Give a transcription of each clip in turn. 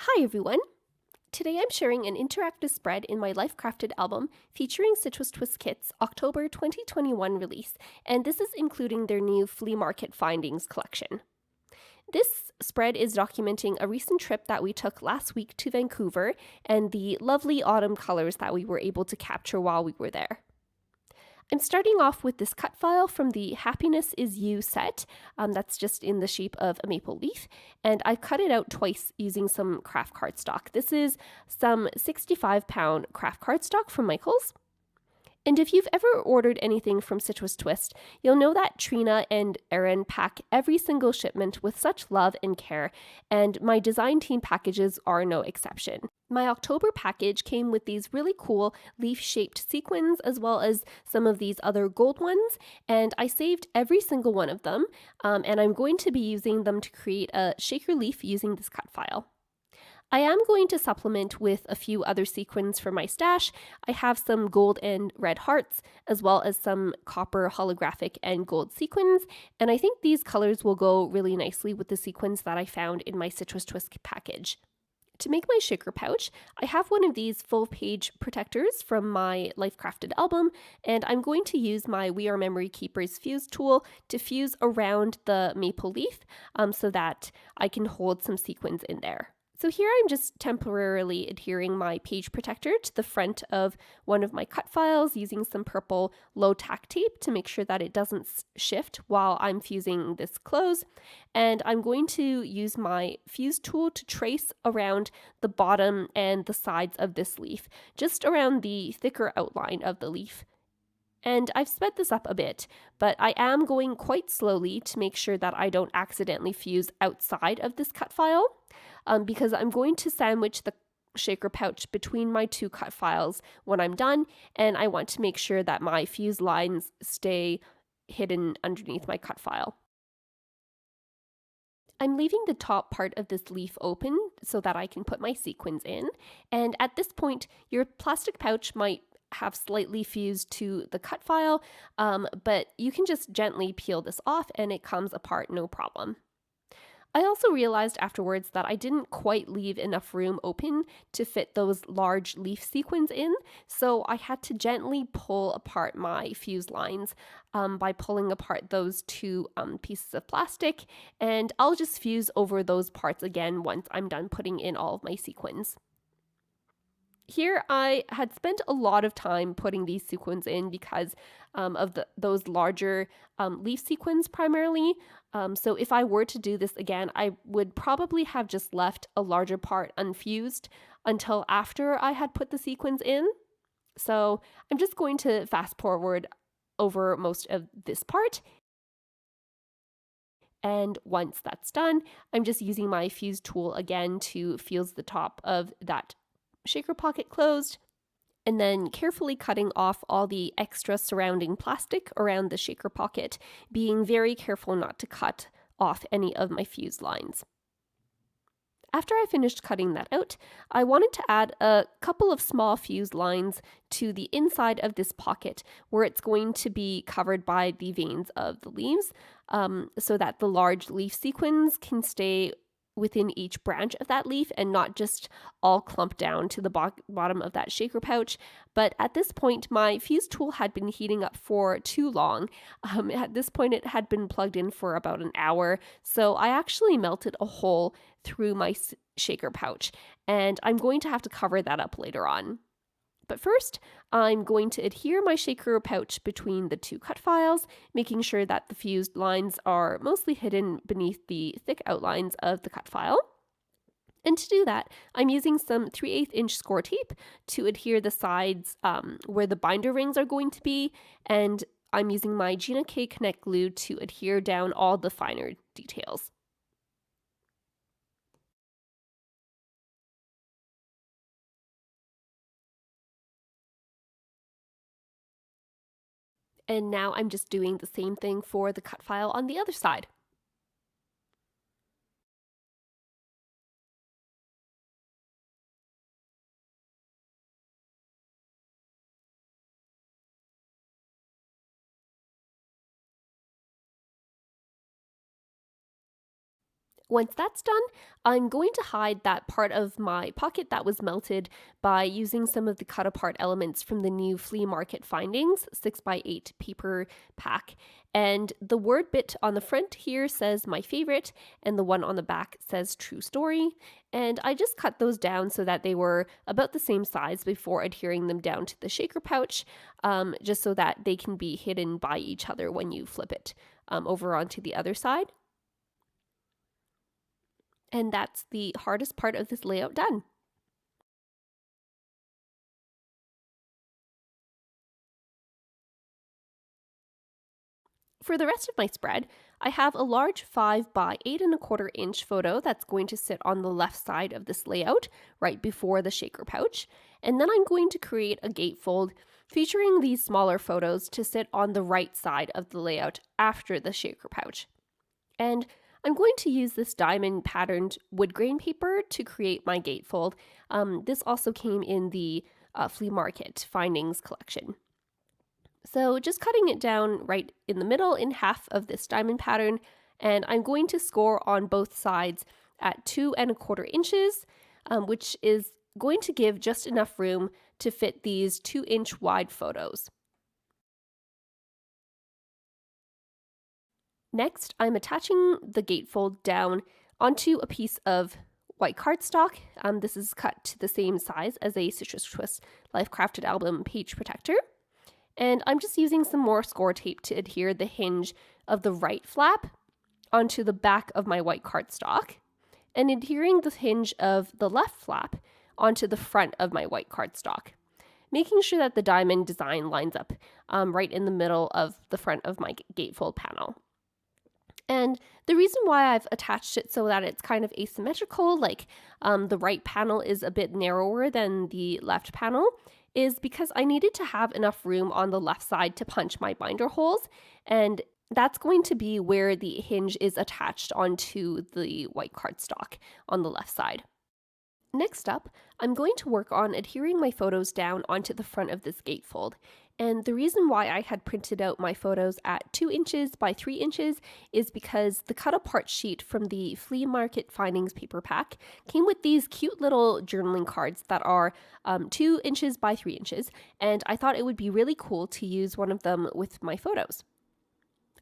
Hi everyone! Today I'm sharing an interactive spread in my Life Crafted album featuring Citrus Twist Kit's October 2021 release, and this is including their new Flea Market Findings collection. This spread is documenting a recent trip that we took last week to Vancouver and the lovely autumn colors that we were able to capture while we were there. I'm starting off with this cut file from the Happiness Is You set, that's just in the shape of a maple leaf, and I cut it out twice using some Kraft cardstock. This is some 65-pound Kraft cardstock from Michael's. And if you've ever ordered anything from Citrus Twist, you'll know that Trina and Erin pack every single shipment with such love and care, and my design team packages are no exception. My October package came with these really cool leaf-shaped sequins as well as some of these other gold ones, and I saved every single one of them, and I'm going to be using them to create a shaker leaf using this cut file. I am going to supplement with a few other sequins for my stash. I have some gold and red hearts, as well as some copper holographic and gold sequins, and I think these colors will go really nicely with the sequins that I found in my Citrus Twist package. To make my shaker pouch, I have one of these full-page protectors from my Life Crafted album, and I'm going to use my We Are Memory Keepers fuse tool to fuse around the maple leaf so that I can hold some sequins in there. So here I'm just temporarily adhering my page protector to the front of one of my cut files using some purple low tack tape to make sure that it doesn't shift while I'm fusing this close. And I'm going to use my fuse tool to trace around the bottom and the sides of this leaf, just around the thicker outline of the leaf. And I've sped this up a bit, but I am going quite slowly to make sure that I don't accidentally fuse outside of this cut file, because I'm going to sandwich the shaker pouch between my two cut files when I'm done, and I want to make sure that my fuse lines stay hidden underneath my cut file. I'm leaving the top part of this leaf open so that I can put my sequins in, and at this point, your plastic pouch might have slightly fused to the cut file, but you can just gently peel this off and it comes apart no problem. I also realized afterwards that I didn't quite leave enough room open to fit those large leaf sequins in, so I had to gently pull apart my fuse lines by pulling apart those two pieces of plastic, and I'll just fuse over those parts again once I'm done putting in all of my sequins. Here I had spent a lot of time putting these sequins in because of those larger leaf sequins primarily. So if I were to do this again, I would probably have just left a larger part unfused until after I had put the sequins in. So I'm just going to fast forward over most of this part. And once that's done, I'm just using my fuse tool again to fuse the top of that shaker pocket closed, and then carefully cutting off all the extra surrounding plastic around the shaker pocket, being very careful not to cut off any of my fuse lines. After I finished cutting that out, I wanted to add a couple of small fuse lines to the inside of this pocket where it's going to be covered by the veins of the leaves, so that the large leaf sequins can stay within each branch of that leaf and not just all clumped down to the bottom of that shaker pouch. But at this point, my fuse tool had been heating up for too long. At this point, it had been plugged in for about an hour, so I actually melted a hole through my shaker pouch, and I'm going to have to cover that up later on. But first, I'm going to adhere my shaker pouch between the two cut files, making sure that the fused lines are mostly hidden beneath the thick outlines of the cut file. And to do that, I'm using some 3/8 inch score tape to adhere the sides where the binder rings are going to be, and I'm using my Gina K Connect glue to adhere down all the finer details. And now I'm just doing the same thing for the cut file on the other side. Once that's done, I'm going to hide that part of my pocket that was melted by using some of the cut apart elements from the new Flea Market Findings 6x8 paper pack. And the word bit on the front here says my favorite, and the one on the back says true story. And I just cut those down so that they were about the same size before adhering them down to the shaker pouch, just so that they can be hidden by each other when you flip it over onto the other side. And that's the hardest part of this layout done. For the rest of my spread, I have a large 5 by 8 1/4 inch photo that's going to sit on the left side of this layout, right before the shaker pouch. And then I'm going to create a gatefold featuring these smaller photos to sit on the right side of the layout after the shaker pouch. And I'm going to use this diamond patterned wood grain paper to create my gatefold. This also came in the Flea Market Findings collection. So just cutting it down right in the middle in half of this diamond pattern, and I'm going to score on both sides at 2 1/4 inches, which is going to give just enough room to fit these 2-inch wide photos. Next, I'm attaching the gatefold down onto a piece of white cardstock. This is cut to the same size as a Citrus Twist Life Crafted album page protector. And I'm just using some more score tape to adhere the hinge of the right flap onto the back of my white cardstock, and adhering the hinge of the left flap onto the front of my white cardstock, making sure that the diamond design lines up right in the middle of the front of my gatefold panel. And the reason why I've attached it so that it's kind of asymmetrical, like the right panel is a bit narrower than the left panel, is because I needed to have enough room on the left side to punch my binder holes, and that's going to be where the hinge is attached onto the white cardstock on the left side. Next up, I'm going to work on adhering my photos down onto the front of this gatefold. And the reason why I had printed out my photos at 2 inches by 3 inches is because the cut apart sheet from the Flea Market Findings paper pack came with these cute little journaling cards that are 2 inches by 3 inches, and I thought it would be really cool to use one of them with my photos.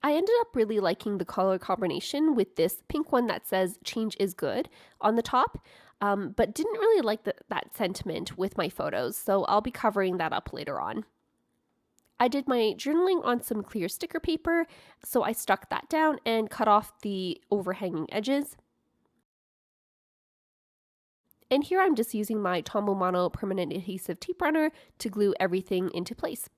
I ended up really liking the color combination with this pink one that says change is good on the top, but didn't really like that sentiment with my photos, so I'll be covering that up later on. I did my journaling on some clear sticker paper, so I stuck that down and cut off the overhanging edges. And here I'm just using my Tombow Mono permanent adhesive tape runner to glue everything into place.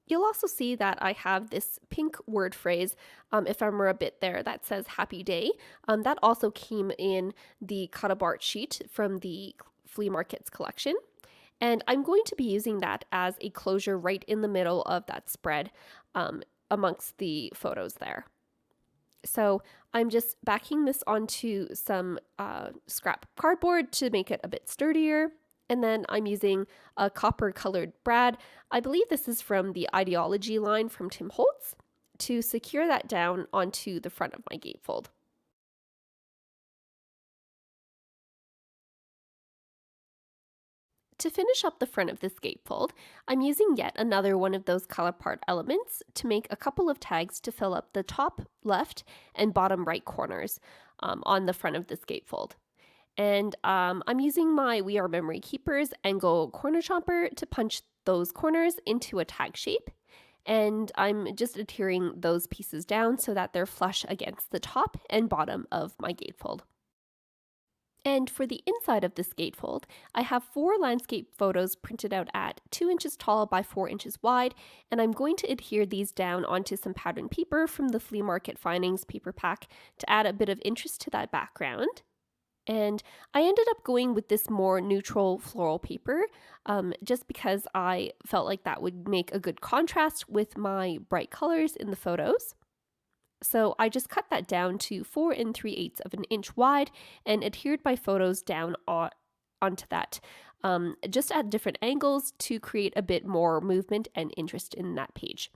You'll also see that I have this pink word phrase, ephemera bit there that says happy day. That also came in the cut apart sheet from the Flea Markets collection. And I'm going to be using that as a closure right in the middle of that spread amongst the photos there. So I'm just backing this onto some scrap cardboard to make it a bit sturdier. And then I'm using a copper colored brad. I believe this is from the Ideology line from Tim Holtz, to secure that down onto the front of my gatefold. To finish up the front of this gatefold, I'm using yet another one of those color part elements to make a couple of tags to fill up the top left and bottom right corners on the front of this gatefold. And I'm using my We Are Memory Keepers angle corner chomper to punch those corners into a tag shape. And I'm just adhering those pieces down so that they're flush against the top and bottom of my gatefold. And for the inside of this gatefold, I have 4 landscape photos printed out at 2 inches tall by 4 inches wide, and I'm going to adhere these down onto some pattern paper from the Flea Market Findings paper pack to add a bit of interest to that background. And I ended up going with this more neutral floral paper just because I felt like that would make a good contrast with my bright colors in the photos. So I just cut that down to 4 3/8 of an inch wide and adhered my photos down onto that, just at different angles to create a bit more movement and interest in that page.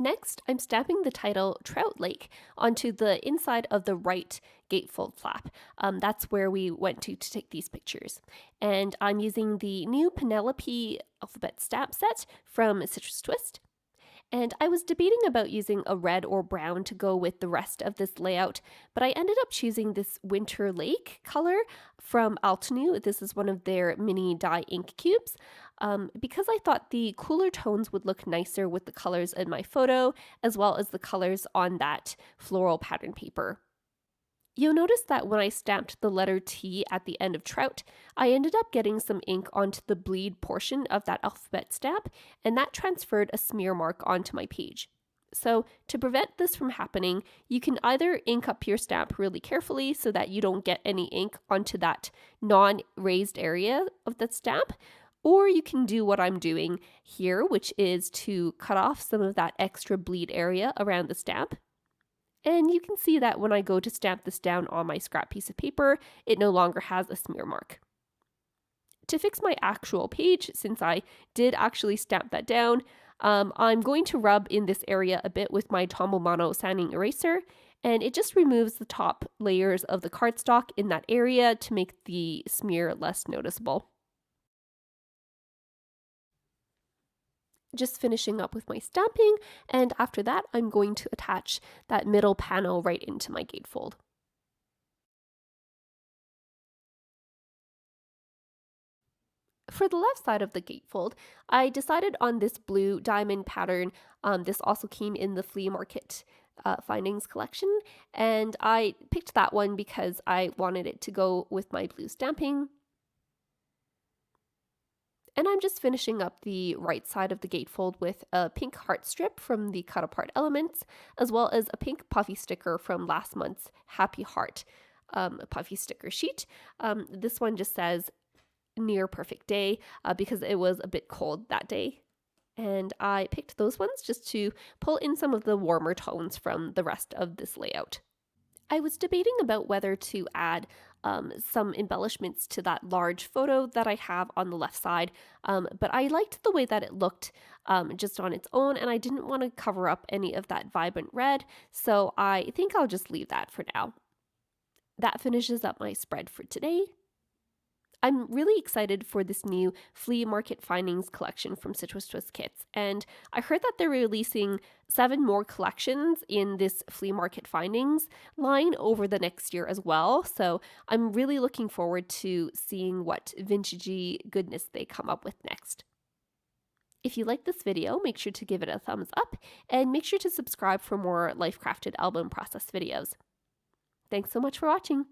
Next, I'm stamping the title Trout Lake onto the inside of the right gatefold flap. That's where we went to take these pictures. And I'm using the new Penelope alphabet stamp set from Citrus Twist. And I was debating about using a red or brown to go with the rest of this layout, but I ended up choosing this Winter Lake color from Altenew. This is one of their mini dye ink cubes, because I thought the cooler tones would look nicer with the colors in my photo, as well as the colors on that floral pattern paper. You'll notice that when I stamped the letter T at the end of Trout, I ended up getting some ink onto the bleed portion of that alphabet stamp, and that transferred a smear mark onto my page. So to prevent this from happening, you can either ink up your stamp really carefully so that you don't get any ink onto that non-raised area of the stamp, or you can do what I'm doing here, which is to cut off some of that extra bleed area around the stamp. And you can see that when I go to stamp this down on my scrap piece of paper, it no longer has a smear mark. To fix my actual page, since I did actually stamp that down, I'm going to rub in this area a bit with my Tombow Mono sanding eraser, and it just removes the top layers of the cardstock in that area to make the smear less noticeable. Just finishing up with my stamping, and after that I'm going to attach that middle panel right into my gatefold. For the left side of the gatefold, I decided on this blue diamond pattern. This also came in the Flea Market Findings collection, and I picked that one because I wanted it to go with my blue stamping. And I'm just finishing up the right side of the gatefold with a pink heart strip from the Cut Apart Elements, as well as a pink puffy sticker from last month's Happy Heart puffy sticker sheet. This one just says near perfect day because it was a bit cold that day. And I picked those ones just to pull in some of the warmer tones from the rest of this layout. I was debating about whether to add some embellishments to that large photo that I have on the left side, but I liked the way that it looked just on its own, and I didn't want to cover up any of that vibrant red, so I think I'll just leave that for now. That finishes up my spread for today. I'm really excited for this new Flea Market Findings collection from Citrus Twist Kits, and I heard that they're releasing 7 more collections in this Flea Market Findings line over the next year as well, so I'm really looking forward to seeing what vintagey goodness they come up with next. If you like this video, make sure to give it a thumbs up, and make sure to subscribe for more Life Crafted album process videos. Thanks so much for watching!